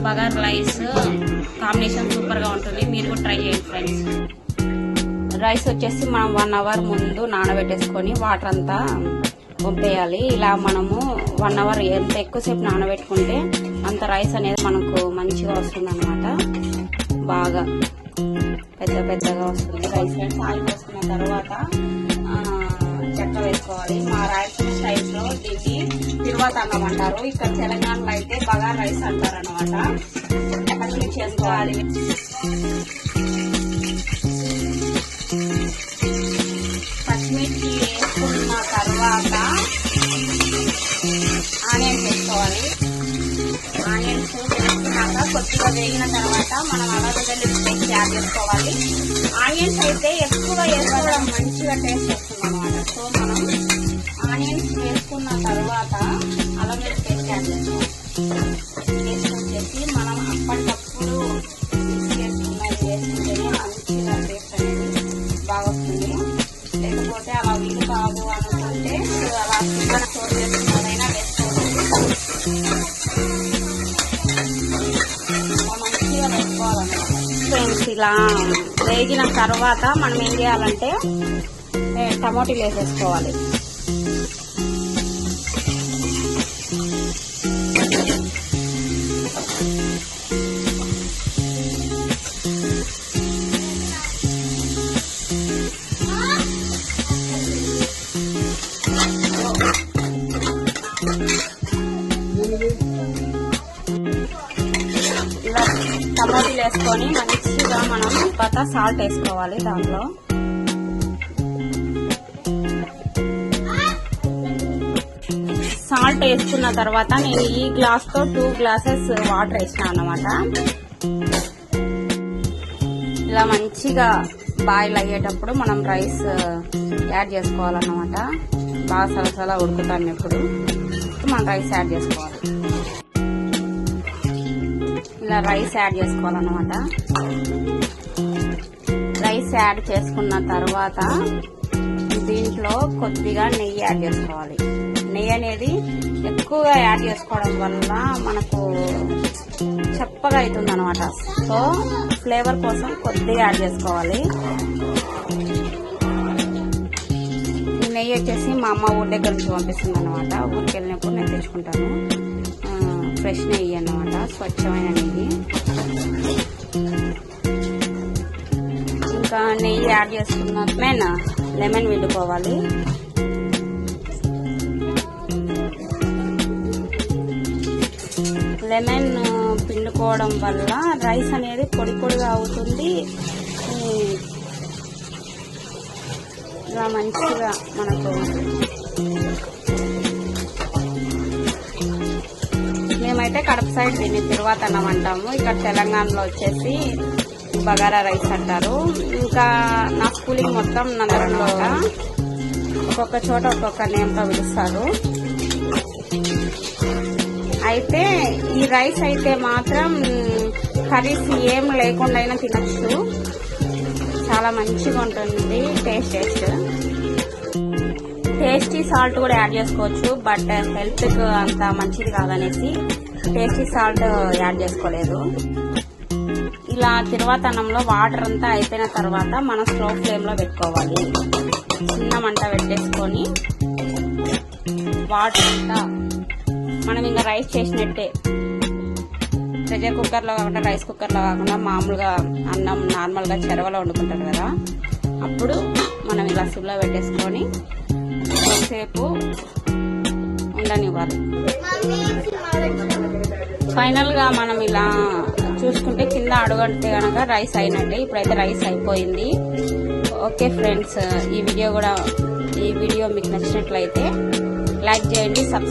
Bagar rice combination super గా ఉంటుంది. మీరు కూడా ట్రై చేయండి ఫ్రెండ్స్. రైస్ వచ్చేసి మనం 1 అవర్ ముందు నానబెట్టేసుకొని వాటర్ అంతా పంపేయాలి. ఇలా మనము 1 అవర్ ఎంత ఎక్కువసేపు నానబెట్టుకుంటే అంత రైస్ అనేది మనకు మంచిగా వస్తుంది అనమాట. బాగా పెద్దగా వస్తుంది రైస్. ఫ్రెండ్స్ ఆయిల్ వేసుకున్న తర్వాత చెక్క వేసుకోవాలి. మా రాయలసీమ స్టైల్లో దీన్ని తిరువాత అన్నం అంటారు. ఇక్కడ తెలంగాణలో అయితే బగార్ రైస్ అంటారు అనమాట. పచ్చిమిర్చి వేసుకోవాలి. పచ్చిమిర్చి వేసుకున్న తర్వాత ఆనియన్స్ వేసుకోవాలి. ఆనియన్స్ వేసుకున్నాక కొద్దిగా వేగిన తర్వాత మనం అల్లం పేస్ట్ యాడ్ చేసుకోవాలి. ఆనియన్స్ అయితే ఎక్కువ వేసుకోవడం మంచిగా టేస్ట్ వస్తుంది అనమాట. సో మనం ఆనియన్స్ వేసుకున్న తర్వాత అల్లం పేస్ట్ యాడ్ చేసుకోవాలి. వేసుకొచ్చేసి మనం అప్పటికప్పుడు వేసుకుంటేనే మంచిగా టేస్ట్ అనేది బాగా వస్తుంది. లేకపోతే అలా వీలు కాదు అనుకుంటే అలా చిన్న స్టోర్ చేసుకున్నదైనా వేసుకోవాలి. మంచిగా వేసుకోవాలన్నమాట. ఫ్రెండ్స్ ఇలా వేగిన తర్వాత మనం ఏం చేయాలంటే టమాటాలు వేసేసుకోవాలి. ఇలా టమాటాలు వేసుకొని మంచిగా మనం తర్వాత సాల్ట్ వేసుకోవాలి. దాంట్లో సాల్ట్ వేసుకున్న తర్వాత నేను ఈ గ్లాస్ తో 2 గ్లాసెస్ వాటర్ వేసిన అన్నమాట. ఇలా మంచిగా బాయిల్ అయ్యేటప్పుడు మనం రైస్ యాడ్ చేసుకోవాలన్నమాట. బాగా సలసలా ఉడుకుతాను ఇప్పుడు మనం రైస్ యాడ్ చేసుకోవాలి. ఇలా రైస్ యాడ్ చేసుకోవాలన్నమాట. రైస్ యాడ్ చేసుకున్న తర్వాత దీంట్లో కొద్దిగా నెయ్యి యాడ్ చేసుకోవాలి. నెయ్యి అనేది ఎక్కువగా యాడ్ చేసుకోవడం వల్ల మనకు చప్పగా అవుతుంది అనమాట. సో ఫ్లేవర్ కోసం కొద్దిగా యాడ్ చేసుకోవాలి. నెయ్యి వచ్చేసి మా అమ్మ ఊరి దగ్గర నుంచి పంపిస్తుంది అనమాట. ఊరికి వెళ్ళినప్పుడు నేను తెచ్చుకుంటాను. ఫ్రెష్ నెయ్యి అన్నమాట, స్వచ్ఛమైన నెయ్యి. ఇంకా నెయ్యి యాడ్ చేసుకున్న లెమన్ పిండుకోవాలి. లెమన్ పిండుకోవడం వల్ల రైస్ అనేది పొడి పొడిగా అవుతుంది. ఇలా మంచిగా మనకు మేమైతే కడప సైడ్ దీన్ని తిరువాత అన్నం అంటాము. ఇక్కడ తెలంగాణలో వచ్చేసి బగారా రైస్ అంటారు. ఇంకా నా స్కూలింగ్ మొత్తం నగరంలో ఒక్కొక్క చోట ఒక్కొక్క నేమ్తో పిలుస్తారు. అయితే ఈ రైస్ అయితే మాత్రం కర్రీస్ ఏం లేకుండా అయినా తినచ్చు. చాలా మంచిగా ఉంటుంది టేస్టీ సాల్ట్ కూడా యాడ్ చేసుకోవచ్చు. బట్ హెల్త్ కు అంత మంచిది కాదనేసి టేస్టీ సాల్ట్ యాడ్ చేసుకోలేదు. ఇలా తిరువాత అన్నంలో వాటర్ అంతా అయిపోయిన తర్వాత మనం స్లో ఫ్లేమ్ లో పెట్టుకోవాలి. చిన్న మంట పెట్టేసుకొని వాటర్ అంతా మనం ఇంకా రైస్ చేసినట్టే ప్రెషర్ కుక్కర్లో కాకుండా రైస్ కుక్కర్లో కాకుండా మామూలుగా అన్నం నార్మల్గా చెరవలో వండుకుంటారు కదా, అప్పుడు మనం ఇలా సిమ్లో పెట్టేసుకొని కొంతసేపు ఉండనివ్వాలి. ఫైనల్ గా మనం ఇలా చూసుకుంటే కింద అడుగంటే కనుక రైస్ అయినట్టే. ఇప్పుడైతే రైస్ అయిపోయింది. ఓకే ఫ్రెండ్స్, ఈ వీడియో మీకు నచ్చినట్లయితే లైక్ చేయండి,